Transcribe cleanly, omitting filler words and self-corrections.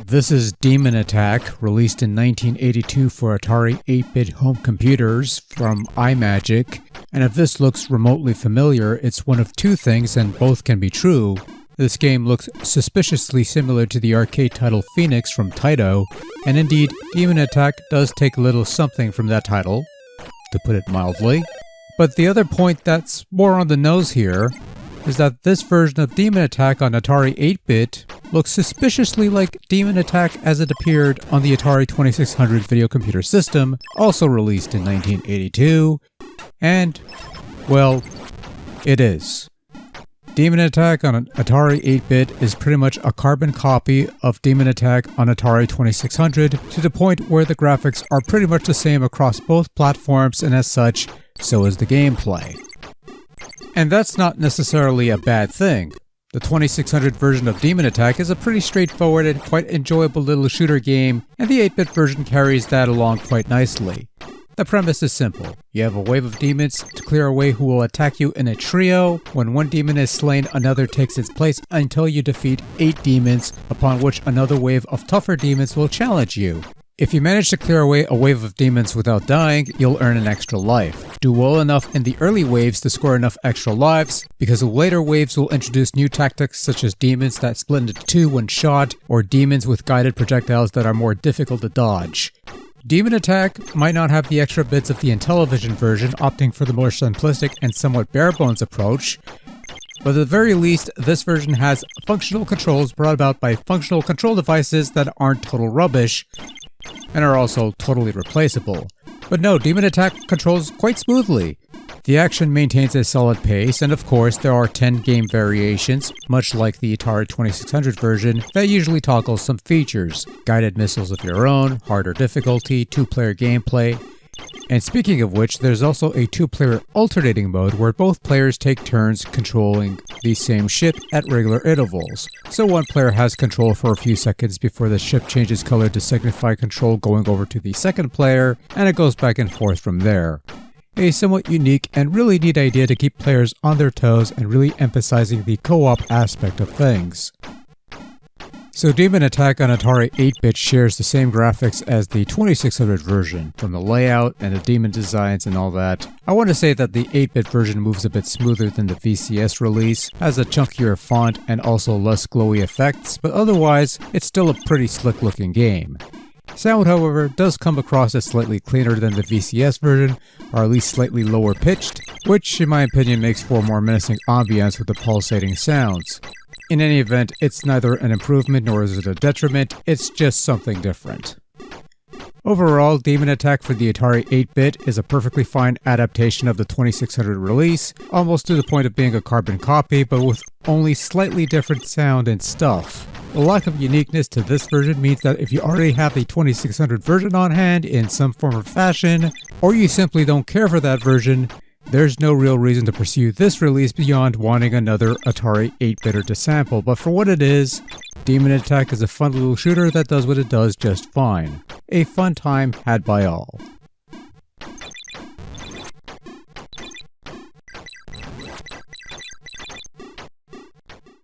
This is Demon Attack, released in 1982 for Atari 8-bit home computers from iMagic. And if this looks remotely familiar, it's one of two things, and both can be true. This game looks suspiciously similar to the arcade title Phoenix from Taito, and indeed, Demon Attack does take a little something from that title, to put it mildly. But the other point that's more on the nose here is that this version of Demon Attack on Atari 8-bit looks suspiciously like Demon Attack as it appeared on the Atari 2600 video computer system, also released in 1982, and, well, it is. Demon Attack on Atari 8-bit is pretty much a carbon copy of Demon Attack on Atari 2600 to the point where the graphics are pretty much the same across both platforms, and as such, so is the gameplay. And that's not necessarily a bad thing. The 2600 version of Demon Attack is a pretty straightforward and quite enjoyable little shooter game, and the 8-bit version carries that along quite nicely. The premise is simple. You have a wave of demons to clear away who will attack you in a trio. When one demon is slain, another takes its place until you defeat 8 demons, upon which another wave of tougher demons will challenge you. If you manage to clear away a wave of demons without dying, you'll earn an extra life. Do well enough in the early waves to score enough extra lives, because the later waves will introduce new tactics such as demons that split into two when shot, or demons with guided projectiles that are more difficult to dodge. Demon Attack might not have the extra bits of the Intellivision version, opting for the more simplistic and somewhat bare-bones approach, but at the very least, this version has functional controls brought about by functional control devices that aren't total rubbish, and are also totally replaceable. But no, Demon Attack controls quite smoothly. The action maintains a solid pace, and of course there are 10 game variations, much like the Atari 2600 version, that usually toggles some features. Guided missiles of your own, harder difficulty, 2-player gameplay. And speaking of which, there's also a 2-player alternating mode where both players take turns controlling the same ship at regular intervals. So one player has control for a few seconds before the ship changes color to signify control going over to the second player, and it goes back and forth from there. A somewhat unique and really neat idea to keep players on their toes and really emphasizing the co-op aspect of things. So Demon Attack on Atari 8-bit shares the same graphics as the 2600 version, from the layout and the demon designs and all that. I want to say that the 8-bit version moves a bit smoother than the VCS release, has a chunkier font and also less glowy effects, but otherwise, it's still a pretty slick looking game. Sound, however, does come across as slightly cleaner than the VCS version, or at least slightly lower pitched, which in my opinion makes for more menacing ambience with the pulsating sounds. In any event, it's neither an improvement nor is it a detriment, it's just something different. Overall, Demon Attack for the Atari 8-bit is a perfectly fine adaptation of the 2600 release, almost to the point of being a carbon copy, but with only slightly different sound and stuff. The lack of uniqueness to this version means that if you already have the 2600 version on hand in some form or fashion, or you simply don't care for that version, there's no real reason to pursue this release beyond wanting another Atari 8-bitter to sample, but for what it is, Demon Attack is a fun little shooter that does what it does just fine. A fun time had by all.